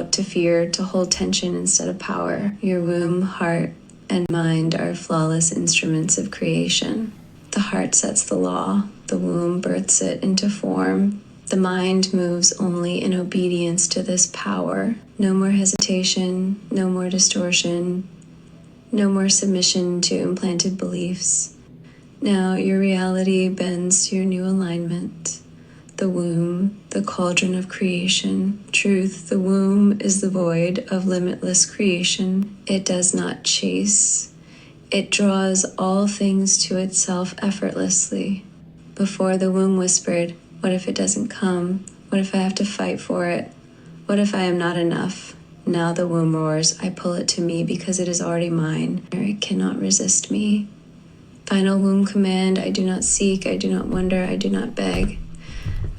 doubt, to fear, to hold tension instead of power. Your womb, heart, and mind are flawless instruments of creation. The heart sets the law. The womb births it into form. The mind moves only in obedience to this power. No more hesitation, no more distortion, no more submission to implanted beliefs. Now your reality bends to your new alignment. The womb, the cauldron of creation. Truth, the womb is the void of limitless creation. It does not chase. It draws all things to itself effortlessly. Before, the womb whispered, what if it doesn't come? What if I have to fight for it? What if I am not enough? Now the womb roars, I pull it to me because it is already mine. It cannot resist me. Final womb command, I do not seek, I do not wonder, I do not beg.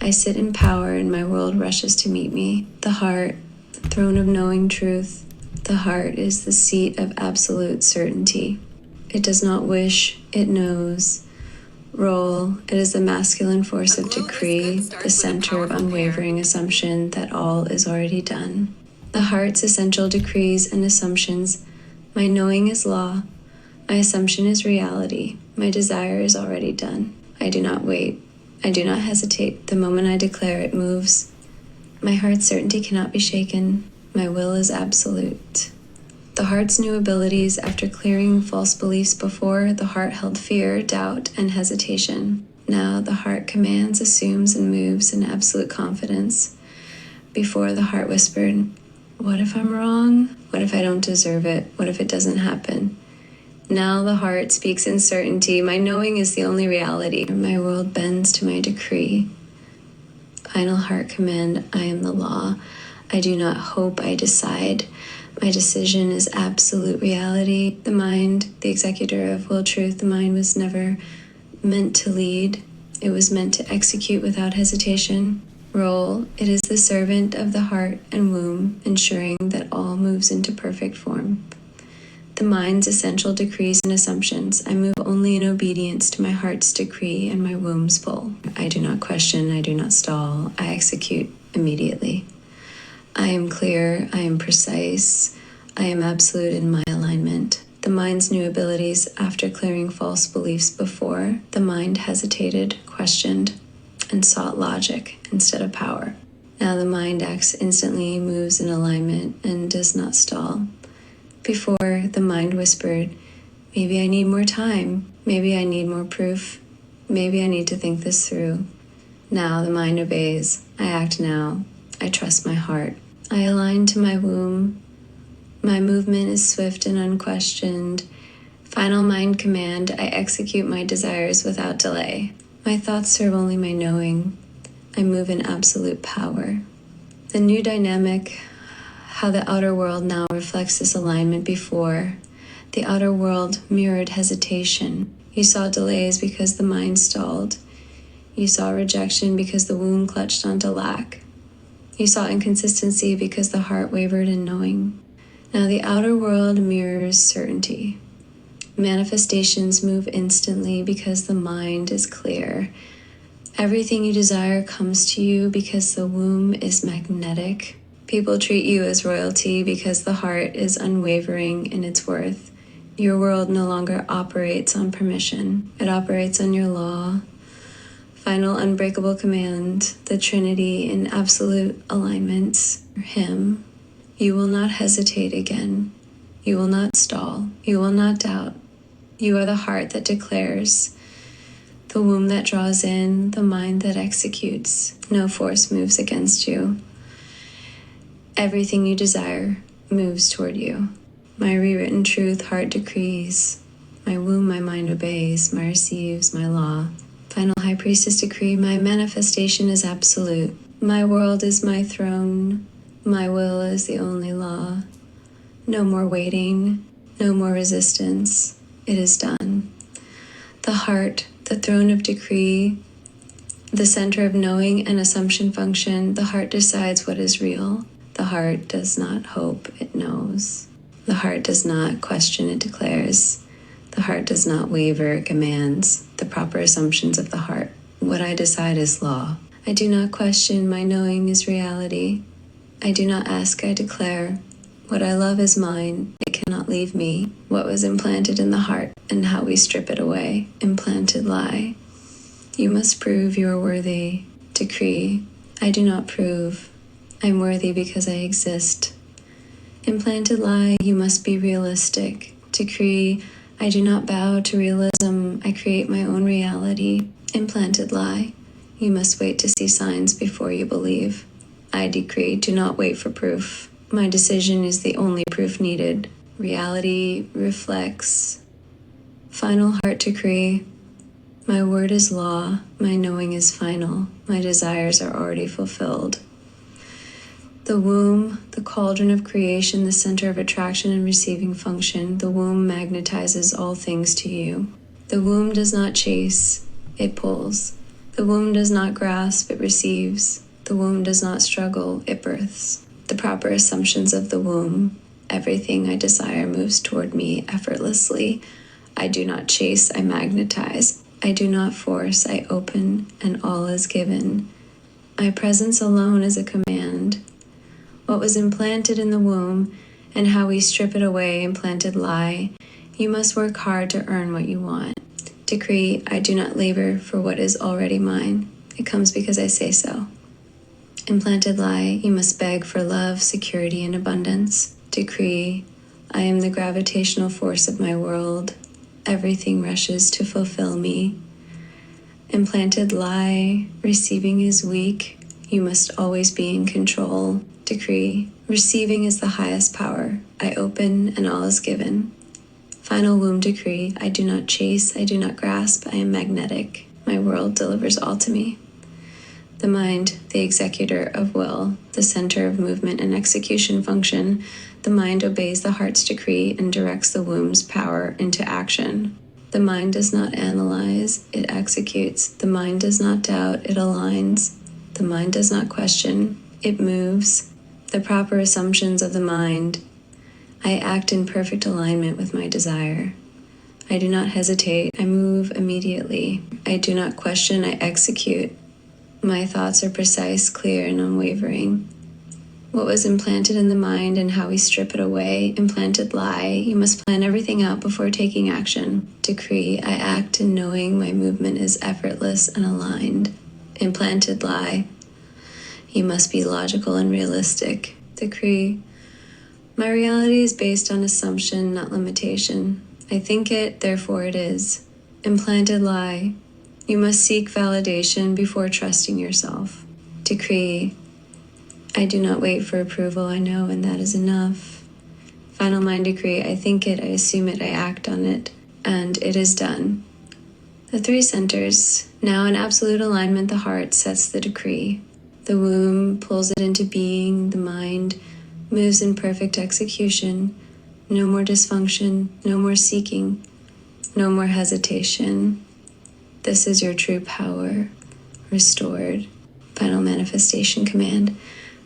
I sit in power and my world rushes to meet me. The heart, the throne of knowing truth. The heart is the seat of absolute certainty. It does not wish, it knows. Roll, it is the masculine force of decree, the center of unwavering assumption that all is already done. The heart's essential decrees and assumptions. My knowing is law. My assumption is reality. My desire is already done. I do not wait. I do not hesitate. The moment I declare, it moves. My heart's certainty cannot be shaken. My will is absolute. The heart's new abilities, after clearing false beliefs before, the heart held fear, doubt, and hesitation. Now the heart commands, assumes, and moves in absolute confidence. Before, the heart whispered, what if I'm wrong? What if I don't deserve it? What if it doesn't happen? Now the heart speaks in certainty. My knowing is the only reality. My world bends to my decree. Final heart command, I am the law. I do not hope, I decide. My decision is absolute reality. The mind, the executor of will truth, the mind was never meant to lead. It was meant to execute without hesitation. Roll, it is the servant of the heart and womb, ensuring that all moves into perfect form. The mind's essential decrees and assumptions. I move only in obedience to my heart's decree and my womb's pull. I do not question, I do not stall, I execute immediately. I am clear, I am precise, I am absolute in my alignment. The mind's new abilities, after clearing false beliefs before, the mind hesitated, questioned, and sought logic instead of power. Now the mind acts instantly, moves in alignment, and does not stall. Before, the mind whispered, maybe I need more time, maybe I need more proof, maybe I need to think this through. Now the mind obeys. I act now. I trust my heart. I align to my womb. My movement is swift and unquestioned. Final mind command, I execute my desires without delay. My thoughts serve only my knowing. I move in absolute power. The new dynamic, how the outer world now reflects this alignment before. The outer world mirrored hesitation. You saw delays because the mind stalled. You saw rejection because the womb clutched onto lack. You saw inconsistency because the heart wavered in knowing. Now the outer world mirrors certainty. Manifestations move instantly because the mind is clear. Everything you desire comes to you because the womb is magnetic. People treat you as royalty because the heart is unwavering in its worth. Your world no longer operates on permission. It operates on your law. Final unbreakable command, the Trinity in absolute alignment. Him. You will not hesitate again. You will not stall. You will not doubt. You are the heart that declares, the womb that draws in, the mind that executes. No force moves against you. Everything you desire moves toward you. My rewritten truth, heart decrees. My womb, my mind obeys. My receives, my law. Final high priestess decree, my manifestation is absolute. My world is my throne. My will is the only law. No more waiting. No more resistance. It is done. The heart, the throne of decree, the center of knowing and assumption function. The heart decides what is real. The heart does not hope, it knows. The heart does not question, it declares. The heart does not waver, it commands. The proper assumptions of the heart. What I decide is law. I do not question, my knowing is reality. I do not ask, I declare. What I love is mine, it cannot leave me. What was implanted in the heart and how we strip it away. Implanted lie. You must prove you are worthy. Decree. I do not prove. I'm worthy because I exist. Implanted lie. You must be realistic. Decree. I do not bow to realism. I create my own reality. Implanted lie. You must wait to see signs before you believe. I decree. Do not wait for proof. My decision is the only proof needed. Reality reflects. Final heart decree. My word is law. My knowing is final. My desires are already fulfilled. The womb, the cauldron of creation, the center of attraction and receiving function. The womb magnetizes all things to you. The womb does not chase, it pulls. The womb does not grasp, it receives. The womb does not struggle, it births. The proper assumptions of the womb. Everything I desire moves toward me effortlessly. I do not chase, I magnetize. I do not force, I open, and all is given. My presence alone is a command. What was implanted in the womb and how we strip it away, implanted lie. You must work hard to earn what you want. Decree, I do not labor for what is already mine. It comes because I say so. Implanted lie, you must beg for love, security, and abundance. Decree, I am the gravitational force of my world. Everything rushes to fulfill me. Implanted lie, receiving is weak. You must always be in control. Decree, receiving is the highest power. I open and all is given. Final womb decree, I do not chase, I do not grasp, I am magnetic. My world delivers all to me. The mind, the executor of will, the center of movement and execution function. The mind obeys the heart's decree and directs the womb's power into action. The mind does not analyze, it executes. The mind does not doubt, it aligns. The mind does not question, it moves. The proper assumptions of the mind. I act in perfect alignment with my desire. I do not hesitate, I move immediately. I do not question, I execute. My thoughts are precise, clear, and unwavering. What was implanted in the mind and how we strip it away, implanted lie. You must plan everything out before taking action. Decree, I act in knowing my movement is effortless and aligned. Implanted lie. You must be logical and realistic. Decree, my reality is based on assumption, not limitation. I think it, therefore it is. Implanted lie. You must seek validation before trusting yourself. Decree, I do not wait for approval, I know, and that is enough. Final mind decree, I think it, I assume it, I act on it, and it is done. The three centers. Now in absolute alignment, the heart sets the decree. The womb pulls it into being, the mind moves in perfect execution. No more dysfunction, no more seeking, no more hesitation. This is your true power, restored. Final manifestation command.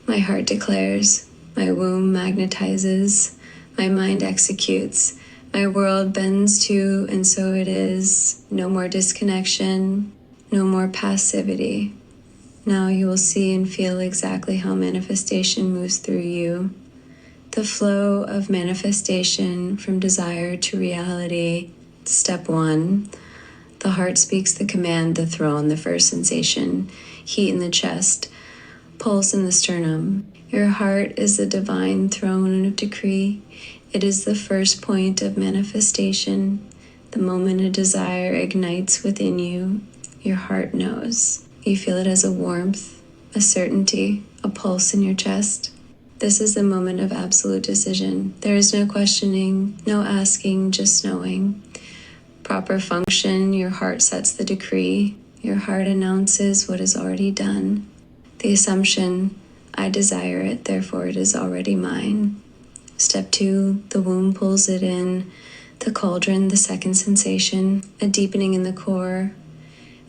My heart declares, my womb magnetizes, my mind executes, my world bends to, and so it is. No more disconnection, no more passivity. Now you will see and feel exactly how manifestation moves through you. The flow of manifestation from desire to reality. Step 1. The heart speaks the command, the throne, the first sensation, heat in the chest, pulse in the sternum. Your heart is the divine throne of decree. It is the first point of manifestation. The moment a desire ignites within you, your heart knows. You feel it as a warmth, a certainty, a pulse in your chest. This is the moment of absolute decision. There is no questioning, no asking, just knowing. Proper function, your heart sets the decree. Your heart announces what is already done. The assumption, I desire it, therefore it is already mine. Step 2, the womb pulls it in. The cauldron, the second sensation, a deepening in the core.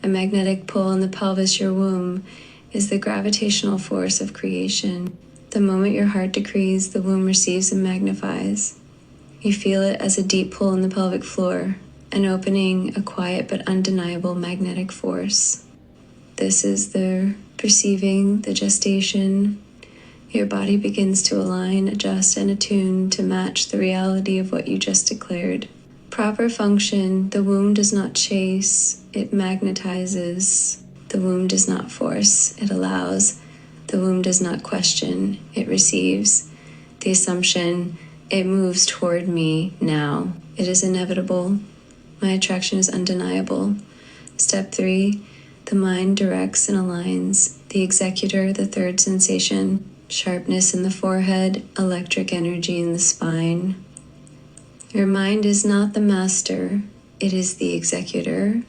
A magnetic pull in the pelvis, your womb, is the gravitational force of creation. The moment your heart decrees, the womb receives and magnifies. You feel it as a deep pull in the pelvic floor. An opening, a quiet but undeniable magnetic force. This is the perceiving, the gestation. Your body begins to align, adjust, and attune to match the reality of what you just declared. Proper function: the womb does not chase, it magnetizes. The womb does not force, it allows. The womb does not question, it receives. The assumption: it moves toward me now. It is inevitable. My attraction is undeniable. Step 3, the mind directs and aligns. The executor, the third sensation: sharpness in the forehead, electric energy in the spine. Your mind is not the master, it is the executor.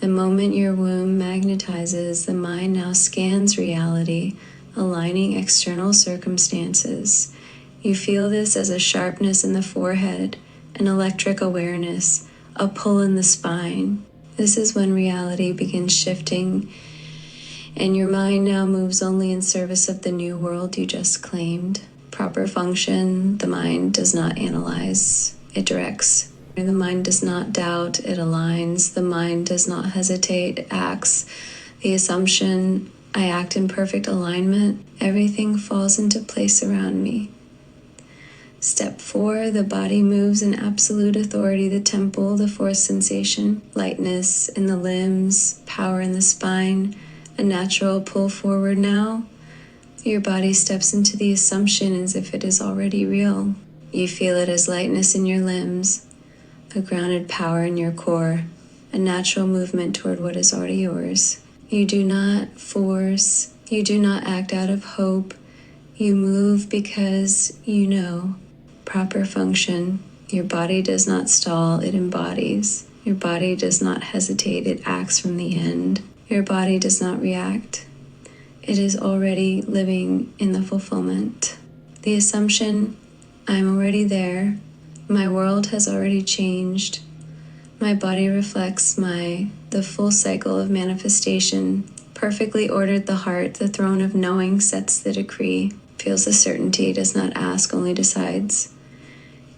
The moment your womb magnetizes, the mind now scans reality, aligning external circumstances. You feel this as a sharpness in the forehead, an electric awareness, a pull in the spine. This is when reality begins shifting, and your mind now moves only in service of the new world you just claimed. Proper function: the mind does not analyze, it directs. The mind does not doubt, it aligns. The mind does not hesitate, it acts. The assumption: I act in perfect alignment, everything falls into place around me. Step 4, the body moves in absolute authority. The temple, the fourth sensation: lightness in the limbs, power in the spine, a natural pull forward now. Your body steps into the assumption as if it is already real. You feel it as lightness in your limbs, a grounded power in your core, a natural movement toward what is already yours. You do not force, you do not act out of hope. You move because you know. Proper function: your body does not stall, it embodies. Your body does not hesitate, it acts from the end. Your body does not react, it is already living in the fulfillment. The assumption: I'm already there, my world has already changed. My body reflects the full cycle of manifestation. Perfectly ordered the heart, the throne of knowing sets the decree. Feels the certainty, does not ask, only decides.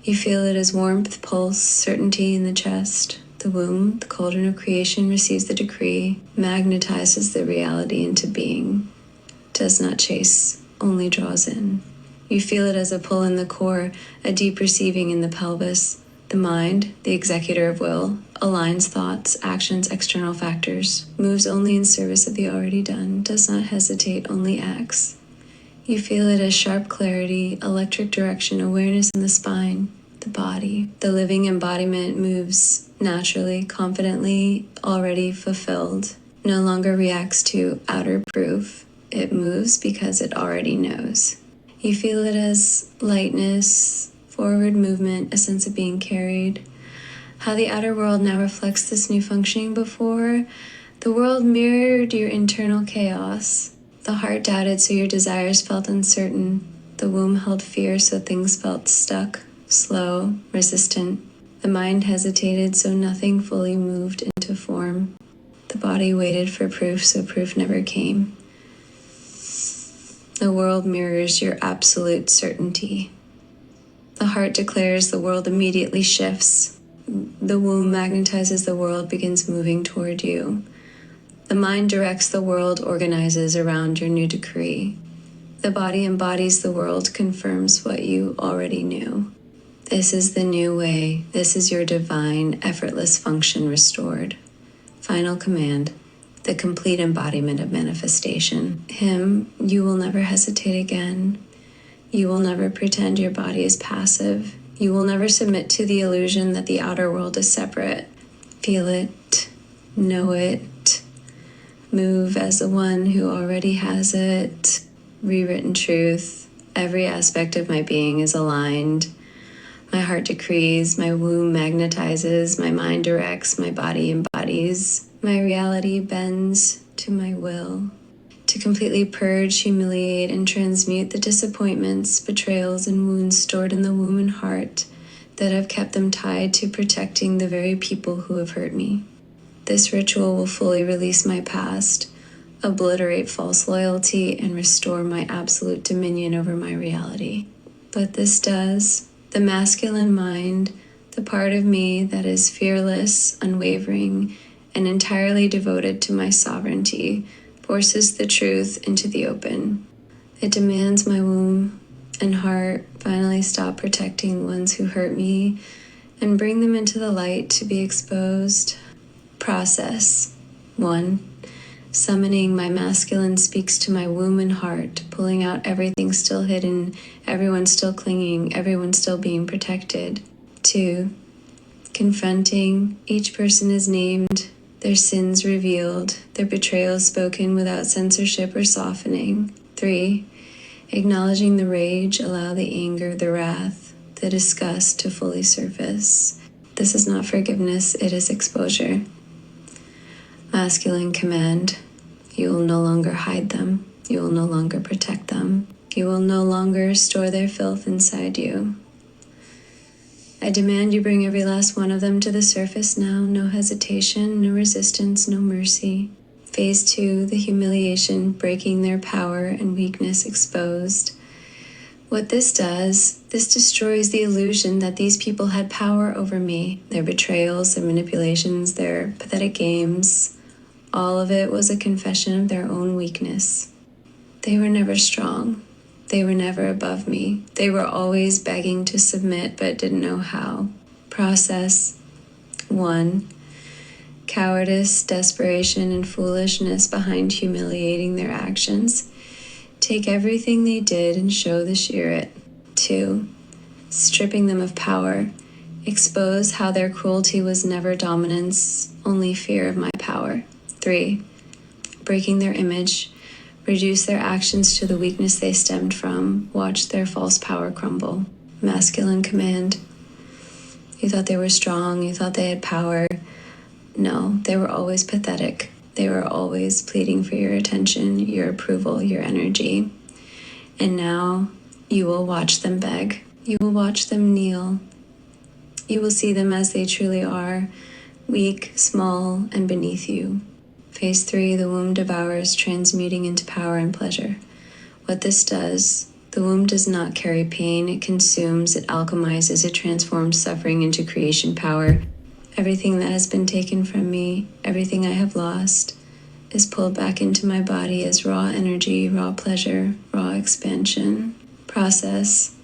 You feel it as warmth, pulse, certainty in the chest. The womb, the cauldron of creation, receives the decree, magnetizes the reality into being. Does not chase, only draws in. You feel it as a pull in the core, a deep receiving in the pelvis. The mind, the executor of will, aligns thoughts, actions, external factors, moves only in service of the already done, does not hesitate, only acts. You feel it as sharp clarity, electric direction, awareness in the spine, the body. The living embodiment moves naturally, confidently, already fulfilled. No longer reacts to outer proof. It moves because it already knows. You feel it as lightness, forward movement, a sense of being carried. How the outer world now reflects this new functioning. Before, the world mirrored your internal chaos. The heart doubted, so your desires felt uncertain. The womb held fear, so things felt stuck, slow, resistant. The mind hesitated, so nothing fully moved into form. The body waited for proof, so proof never came. The world mirrors your absolute certainty. The heart declares, the world immediately shifts. The womb magnetizes the world, begins moving toward you. The mind directs the world, organizes around your new decree. The body embodies the world, confirms what you already knew. This is the new way. This is your divine, effortless function restored. Final command: the complete embodiment of manifestation. Him, you will never hesitate again. You will never pretend your body is passive. You will never submit to the illusion that the outer world is separate. Feel it, know it, move as the one who already has it. Rewritten truth. Every aspect of my being is aligned. My heart decrees, my womb magnetizes, my mind directs, my body embodies. My reality bends to my will. To completely purge, humiliate, and transmute the disappointments, betrayals, and wounds stored in the womb and heart that have kept them tied to protecting the very people who have hurt me. This ritual will fully release my past, obliterate false loyalty, and restore my absolute dominion over my reality. But this does, the masculine mind, the part of me that is fearless, unwavering, and entirely devoted to my sovereignty, forces the truth into the open. It demands my womb and heart finally stop protecting ones who hurt me and bring them into the light to be exposed. Process 1. Summoning my masculine speaks to my womb and heart, pulling out everything still hidden, everyone still clinging, everyone still being protected. 2. Confronting, each person is named, their sins revealed, their betrayals spoken without censorship or softening. 3. Acknowledging the rage, allow the anger, the wrath, the disgust to fully surface. This is not forgiveness, it is exposure. Masculine command, you will no longer hide them, you will no longer protect them, you will no longer store their filth inside you. I demand you bring every last one of them to the surface now, no hesitation, no resistance, no mercy. Phase 2, the humiliation, breaking their power and weakness exposed. What this does, this destroys the illusion that these people had power over me, their betrayals, their manipulations, their pathetic games. All of it was a confession of their own weakness. They were never strong. They were never above me. They were always begging to submit but didn't know how. Process 1. Cowardice, desperation, and foolishness behind humiliating their actions. Take everything they did and show the Shirit. 2. Stripping them of power. Expose how their cruelty was never dominance, only fear of my power. 3. Breaking their image. Reduce their actions to the weakness they stemmed from. Watch their false power crumble. Masculine command. You thought they were strong. You thought they had power. No, they were always pathetic. They were always pleading for your attention, your approval, your energy. And now you will watch them beg. You will watch them kneel. You will see them as they truly are, weak, small, and beneath you. Phase 3, the womb devours, transmuting into power and pleasure. What this does, the womb does not carry pain, it consumes, it alchemizes, it transforms suffering into creation power. Everything that has been taken from me, everything I have lost, is pulled back into my body as raw energy, raw pleasure, raw expansion. Process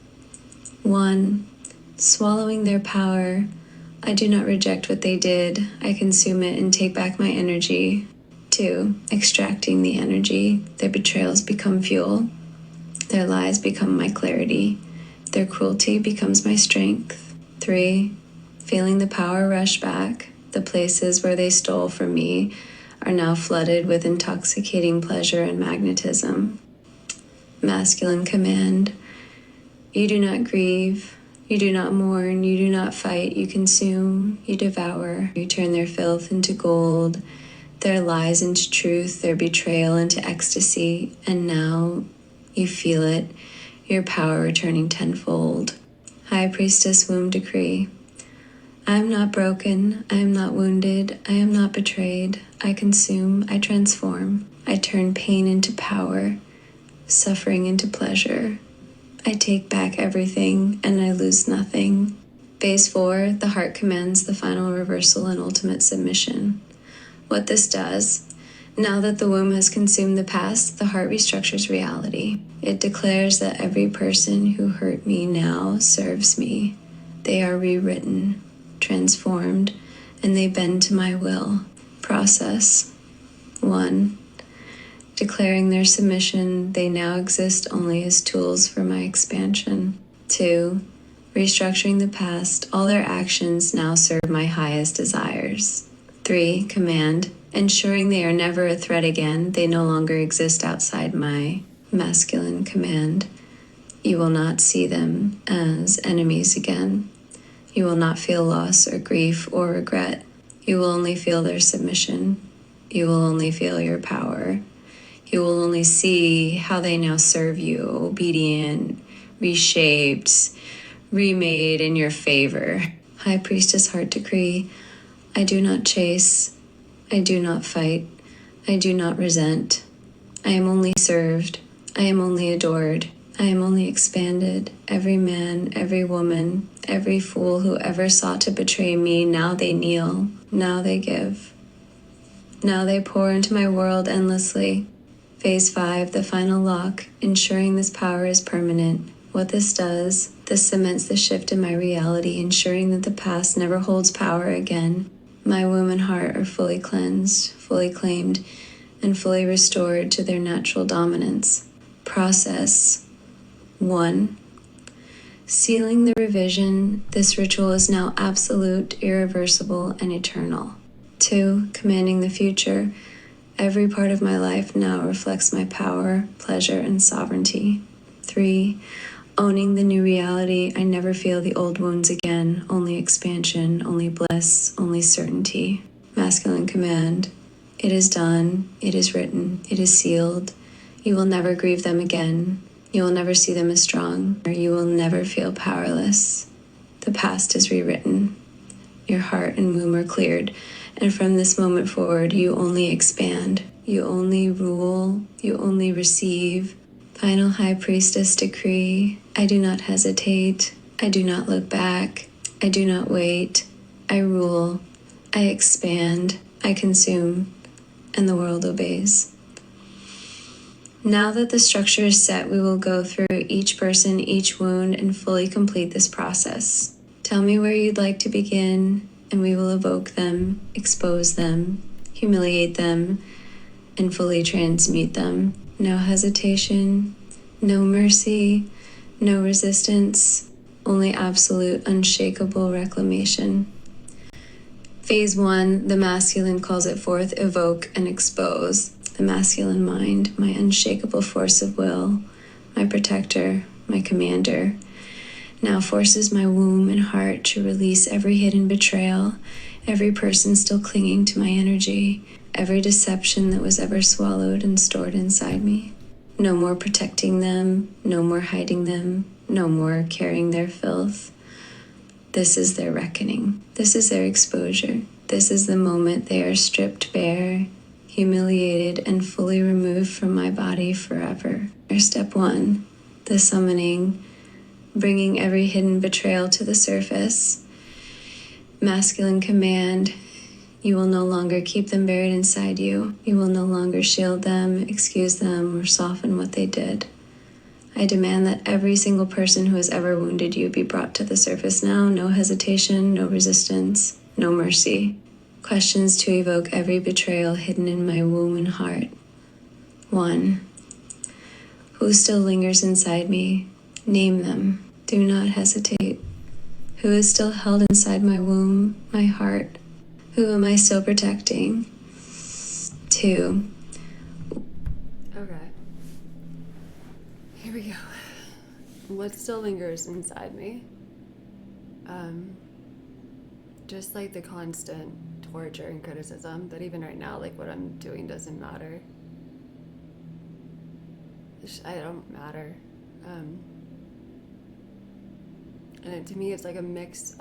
1. Swallowing their power. I do not reject what they did. I consume it and take back my energy. 2. Extracting the energy. Their betrayals become fuel. Their lies become my clarity. Their cruelty becomes my strength. 3. Feeling the power rush back. The places where they stole from me are now flooded with intoxicating pleasure and magnetism. Masculine command. You do not grieve. You do not mourn. You do not fight. You consume. You devour. You turn their filth into gold, their lies into truth, their betrayal into ecstasy, and now you feel it, your power returning tenfold. High Priestess Womb Decree. I am not broken, I am not wounded, I am not betrayed. I consume, I transform. I turn pain into power, suffering into pleasure. I take back everything and I lose nothing. Phase 4, the heart commands the final reversal and ultimate submission. What this does, now that the womb has consumed the past, the heart restructures reality. It declares that every person who hurt me now serves me. They are rewritten, transformed, and they bend to my will. Process 1. Declaring their submission, they now exist only as tools for my expansion. 2. Restructuring the past, all their actions now serve my highest desires. 3. Command, ensuring they are never a threat again, they no longer exist outside my masculine command. You will not see them as enemies again. You will not feel loss or grief or regret. You will only feel their submission. You will only feel your power. You will only see how they now serve you, obedient, reshaped, remade in your favor. High Priestess Heart Decree. I do not chase. I do not fight. I do not resent. I am only served. I am only adored. I am only expanded. Every man, every woman, every fool who ever sought to betray me, now they kneel. Now they give. Now they pour into my world endlessly. Phase 5, the final lock, ensuring this power is permanent. What this does, this cements the shift in my reality, ensuring that the past never holds power again. My womb and heart are fully cleansed, fully claimed, and fully restored to their natural dominance. Process 1. Sealing the revision, this ritual is now absolute, irreversible, and eternal. 2. Commanding the future, every part of my life now reflects my power, pleasure, and sovereignty. 3. Owning the new reality, I never feel the old wounds again, only expansion, only bliss, only certainty. Masculine command, it is done, it is written, it is sealed. You will never grieve them again. You will never see them as strong, or you will never feel powerless. The past is rewritten. Your heart and womb are cleared, and from this moment forward, you only expand. You only rule. You only receive. Final High Priestess decree, I do not hesitate. I do not look back. I do not wait. I rule. I expand. I consume. And the world obeys. Now that the structure is set, we will go through each person, each wound, and fully complete this process. Tell me where you'd like to begin, and we will evoke them, expose them, humiliate them, and fully transmute them. No hesitation, no mercy, no resistance, only absolute, unshakable reclamation. Phase 1, the masculine calls it forth, evoke and expose. The masculine mind, my unshakable force of will, my protector, my commander, now forces my womb and heart to release every hidden betrayal, every person still clinging to my energy, every deception that was ever swallowed and stored inside me. No more protecting them, no more hiding them, no more carrying their filth. This is their reckoning. This is their exposure. This is the moment they are stripped bare, humiliated, and fully removed from my body forever. Step 1, the summoning, bringing every hidden betrayal to the surface. Masculine command, you will no longer keep them buried inside you. You will no longer shield them, excuse them, or soften what they did. I demand that every single person who has ever wounded you be brought to the surface now. No hesitation, no resistance, no mercy. Questions to evoke every betrayal hidden in my womb and heart. 1. Who still lingers inside me? Name them. Do not hesitate. Who is still held inside my womb, my heart? Who am I still protecting? 2. Okay. Here we go. What still lingers inside me? Just like the constant torture and criticism that even right now, like what I'm doing doesn't matter. I don't matter. And to me, it's like a mix of